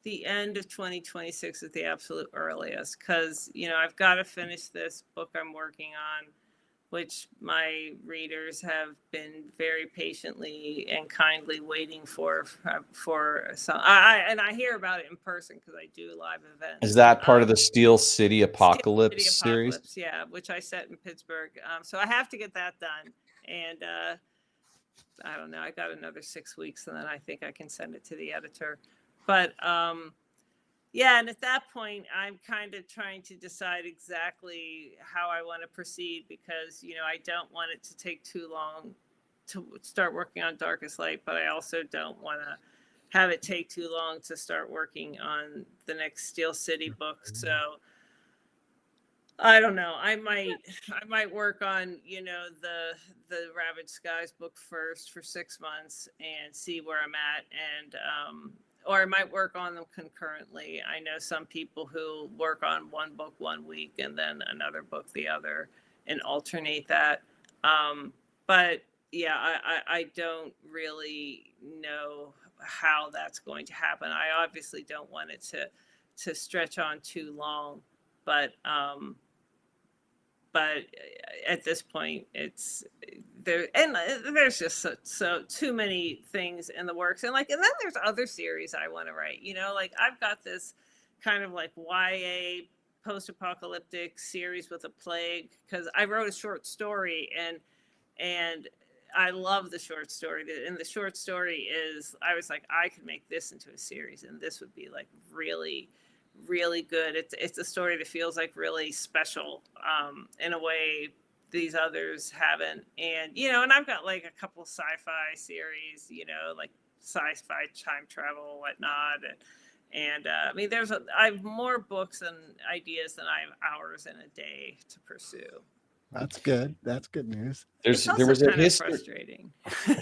the end of 2026 at the absolute earliest, because I've got to finish this book I'm working on, which my readers have been very patiently and kindly waiting for some. I hear about it in person because I do live events. Is that part of the Steel City Apocalypse City series? Apocalypse, yeah, which I set in Pittsburgh. So I have to get that done, and I don't know. I got another 6 weeks, and then I think I can send it to the editor. But yeah, and at that point, I'm kind of trying to decide exactly how I want to proceed because, I don't want it to take too long to start working on Darkest Light, but I also don't want to have it take too long to start working on the next Steel City book. So I don't know. I might work on, the Ravaged Skies book first for 6 months and see where I'm at, and or I might work on them concurrently. I know some people who work on one book 1 week and then another book the other and alternate that. But yeah, I don't really know how that's going to happen. I obviously don't want it to stretch on too long, but at this point it's there, and there's just so too many things in the works, and then there's other series I want to write. Like I've got this kind of like YA post-apocalyptic series with a plague because I wrote a short story and I love the short story, and the short story is I was like, I could make this into a series and this would be like really good. It's a story that feels like really special in a way these others haven't, and and I've got like a couple sci-fi series, like sci-fi time travel, whatnot, and I mean I have more books and ideas than I have hours in a day to pursue. That's good. That's good news. There was a history. Frustrating.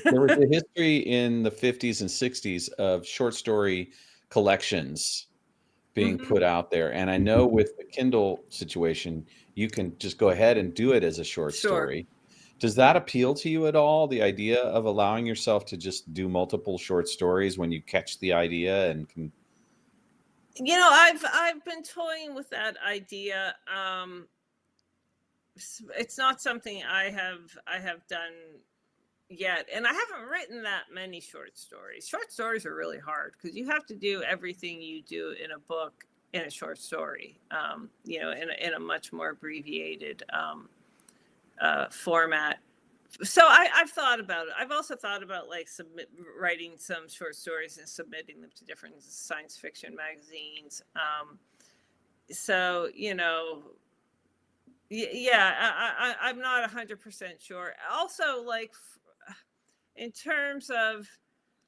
There was a history in the 50s and 60s of short story collections being put out there. And I know with the Kindle situation, you can just go ahead and do it as a short story. Does that appeal to you at all? The idea of allowing yourself to just do multiple short stories when you catch the idea and can. I've been toying with that idea. It's not something I have done yet, and I haven't written that many short stories. Short stories are really hard because you have to do everything you do in a book in a short story, in a much more abbreviated format. So I've thought about it. I've also thought about writing some short stories and submitting them to different science fiction magazines. So yeah, I'm not 100% sure. Also, in terms of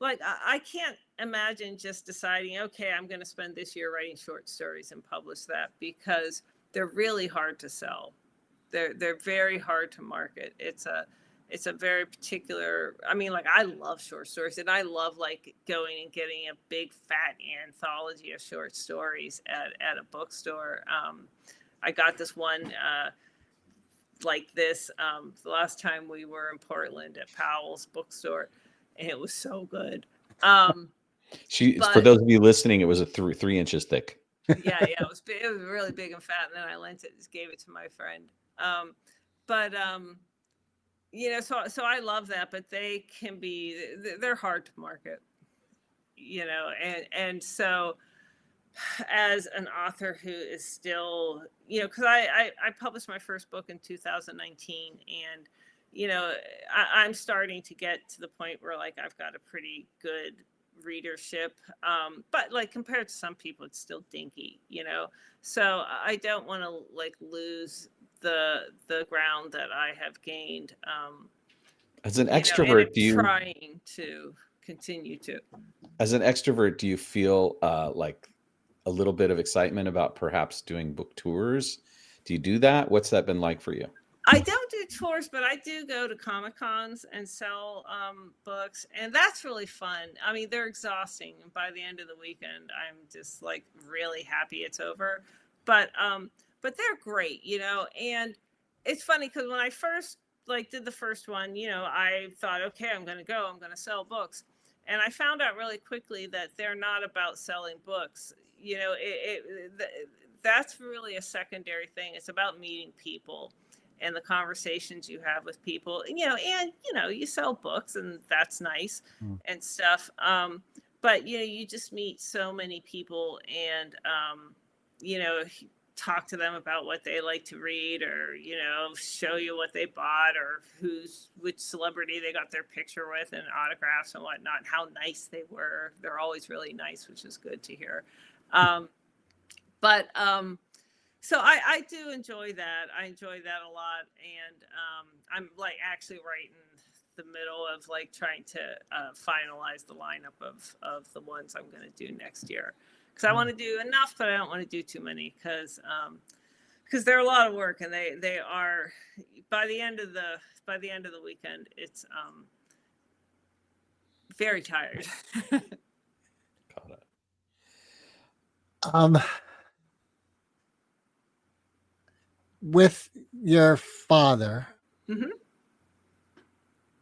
I can't imagine just deciding, okay, I'm going to spend this year writing short stories and publish that, because they're really hard to sell. They're very hard to market. It's a very particular, I mean, I love short stories, and I love going and getting a big fat anthology of short stories at a bookstore. I got this one the last time we were in Portland at Powell's bookstore, and it was so good. For those of you listening, it was a 3 inches thick. Yeah, it was big, it was really big and fat, and then I lent it, just gave it to my friend. But so I love that, but they can be, they're hard to market, and so as an author who is still, because I published my first book in 2019, and I'm starting to get to the point where like I've got a pretty good readership, but like compared to some people it's still dinky, so I don't want to like lose the ground that I have gained, As an and extrovert, I'm trying to continue to. as an extrovert, do you feel like a little bit of excitement about perhaps doing book tours? Do you do that? What's that been like for you? I don't do tours, but I do go to Comic Cons and sell books, and that's really fun. I mean, they're exhausting, and by the end of the weekend, I'm just like really happy it's over. But they're great, And it's funny because when I first like did the first one, I thought, okay, I'm going to sell books, and I found out really quickly that they're not about selling books. That's really a secondary thing. It's about meeting people and the conversations you have with people, and you sell books, and that's nice and stuff. But you just meet so many people, and talk to them about what they like to read, or show you what they bought, or which celebrity they got their picture with, and autographs and whatnot, and how nice they were. They're always really nice, which is good to hear. So I do enjoy that. I enjoy that a lot. And I'm like actually right in the middle of like trying to finalize the lineup of the ones I'm going to do next year. Because I want to do enough, but I don't want to do too many, because they're a lot of work, and they are, by the end of the weekend, it's very tired. Got it. With your father,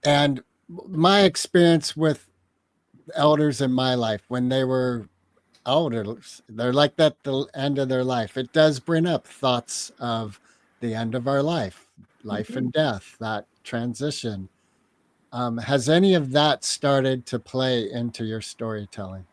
and my experience with elders in my life, when they were elders, they're like that the end of their life. It does bring up thoughts of the end of our life and death, that transition. Has any of that started to play into your storytelling?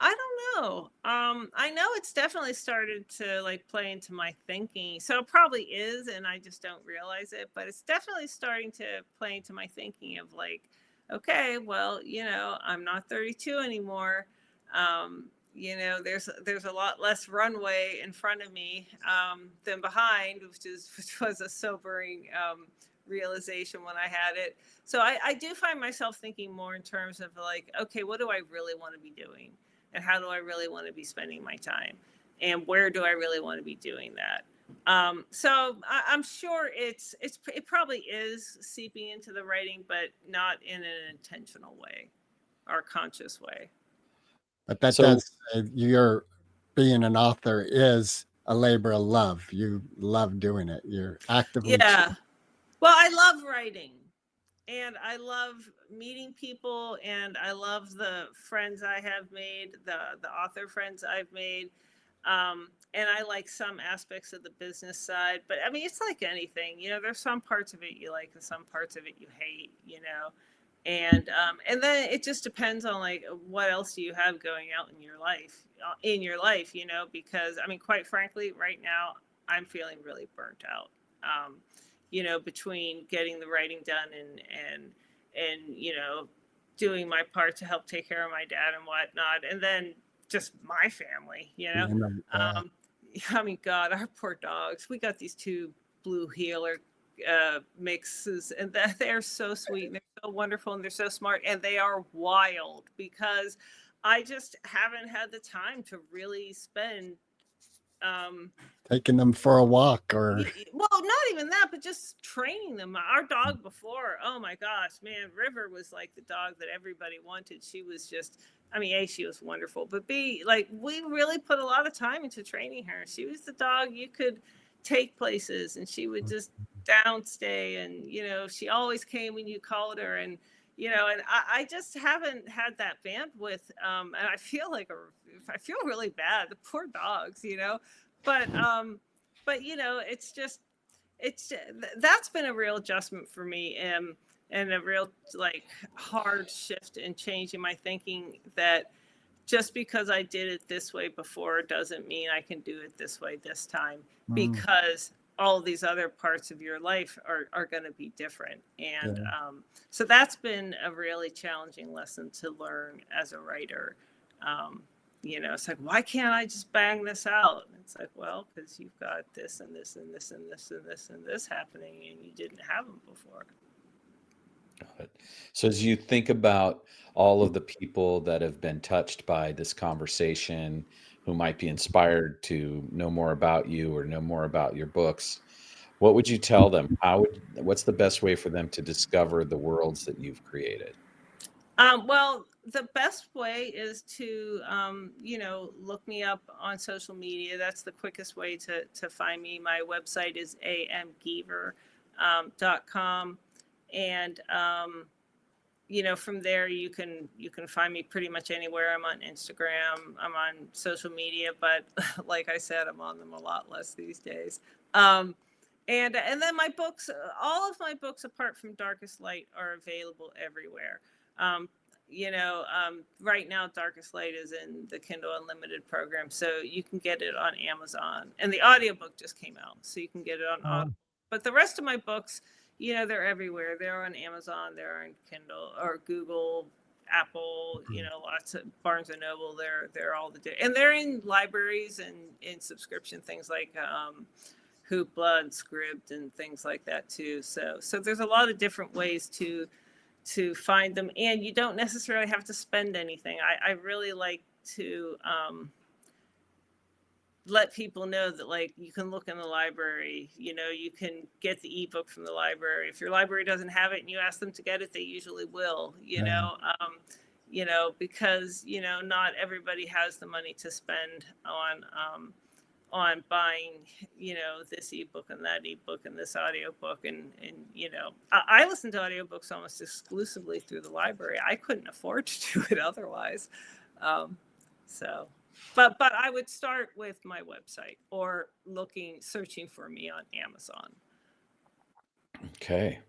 I don't know. I know it's definitely started to like play into my thinking. So it probably is, and I just don't realize it, but it's definitely starting to play into my thinking of like, okay, well, I'm not 32 anymore. There's a lot less runway in front of me than behind, which was a sobering realization when I had it. So I do find myself thinking more in terms of like, okay, what do I really want to be doing? And how do I really want to be spending my time? And where do I really want to be doing that? So I'm sure it probably is seeping into the writing, but not in an intentional way or conscious way. But that does say your being an author is a labor of love. You love doing it. You're actively. Yeah. Well, I love writing, and I love meeting people, and I love the friends I have made, the author friends I've made. And I like some aspects of the business side, but I mean, it's like anything, there's some parts of it you like and some parts of it you hate, and then it just depends on like what else do you have going out in your life, because I mean, quite frankly, right now I'm feeling really burnt out, between getting the writing done and doing my part to help take care of my dad and whatnot, and then just my family, I mean, God, our poor dogs. We got these two blue heeler mixes, and they're so sweet, and they're so wonderful, and they're so smart, and they are wild because I just haven't had the time to really spend taking them for a walk, or well, not even that, but just training them. Our dog before, oh my gosh, man, River was like the dog that everybody wanted. She was just, I mean, A, she was wonderful, but B, like we really put a lot of time into training her. She was the dog you could take places, and she would just downstay, and she always came when you called her, and and I just haven't had that bandwidth. And I feel I feel really bad. The poor dogs, but that's been a real adjustment for me, and a real like hard shift in changing my thinking, that just because I did it this way before doesn't mean I can do it this way this time, because all these other parts of your life are going to be different. And so that's been a really challenging lesson to learn as a writer. It's like, why can't I just bang this out? And it's like, well, because you've got this and this and this and this and this and this happening, and you didn't have them before. Got it. So as you think about all of the people that have been touched by this conversation, who might be inspired to know more about you or know more about your books, what would you tell them? What's the best way for them to discover the worlds that you've created? Well, the best way is to, look me up on social media. That's the quickest way to find me. My website is amgeever.com. And, from there you can find me pretty much anywhere. I'm on Instagram, I'm on social media, but like I said, I'm on them a lot less these days. And then my books, all of my books apart from Darkest Light, are available everywhere. Right now Darkest Light is in the Kindle Unlimited program, so you can get it on Amazon, and the audiobook just came out, so you can get it on Audible. But the rest of my books, they're everywhere. They're on Amazon, they're on Kindle or Google, Apple, lots of Barnes and Noble. They're all and they're in libraries and in subscription things like Hoopla and Scribd and things like that too. So there's a lot of different ways to find them, and you don't necessarily have to spend anything. I really like to let people know that, like, you can look in the library, you can get the ebook from the library. If your library doesn't have it and you ask them to get it, they usually will, because, not everybody has the money to spend on buying, this ebook and that ebook and this audiobook. And I listen to audiobooks almost exclusively through the library. I couldn't afford to do it otherwise. But I would start with my website or searching for me on Amazon. Okay.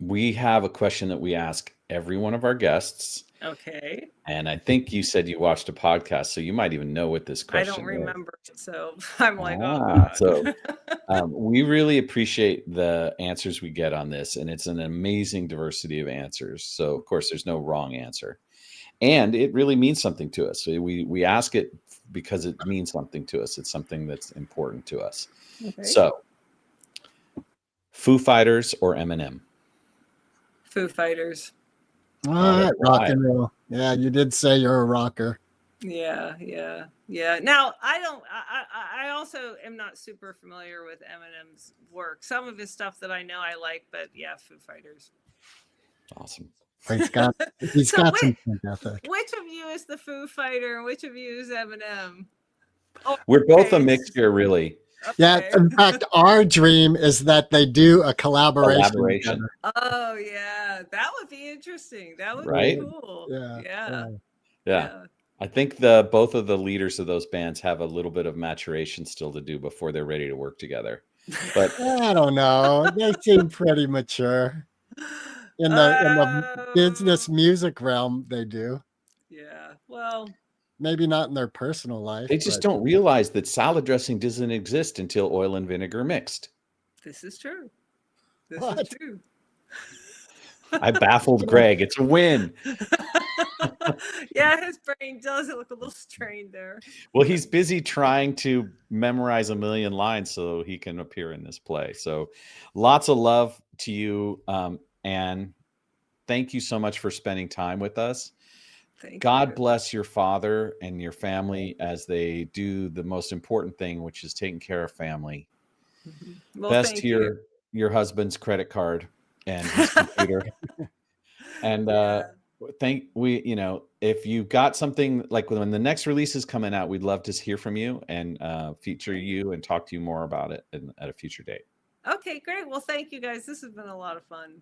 We have a question that we ask every one of our guests. Okay. And I think you said you watched a podcast, so you might even know what this question is. I don't remember it, so I'm like, oh God. So we really appreciate the answers we get on this, and it's an amazing diversity of answers. So of course there's no wrong answer. And it really means something to us. So we ask it because it means something to us. It's something that's important to us. Okay. So, Foo Fighters or Eminem? Foo Fighters. All right, rock and roll. Yeah, you did say you're a rocker. Yeah. Now, I also am not super familiar with Eminem's work. Some of his stuff that I know I like, but yeah, Foo Fighters. Awesome. He's got some ethic. Which of you is the Foo Fighter and which of you is Eminem? We're both a mixture, really. Okay. Yeah, in fact, our dream is that they do a collaboration. Together. Oh yeah, that would be interesting. That would Right? be cool. Yeah. I think both of the leaders of those bands have a little bit of maturation still to do before they're ready to work together. But I don't know. They seem pretty mature. In the business music realm, they do. Yeah. Well, maybe not in their personal life. They just don't realize that salad dressing doesn't exist until oil and vinegar mixed. This is true. This What? is true. I baffled Greg. It's a win. Yeah, his brain does look a little strained there. Well, he's busy trying to memorize 1 million lines so he can appear in this play. So lots of love to you, Anne. Thank you so much for spending time with us. God bless your father and your family as they do the most important thing, which is taking care of family. Mm-hmm. Well, best to your husband's credit card and his computer. And if you've got something like when the next release is coming out, we'd love to hear from you and feature you and talk to you more about it at a future date. Okay, great. Well, thank you guys. This has been a lot of fun.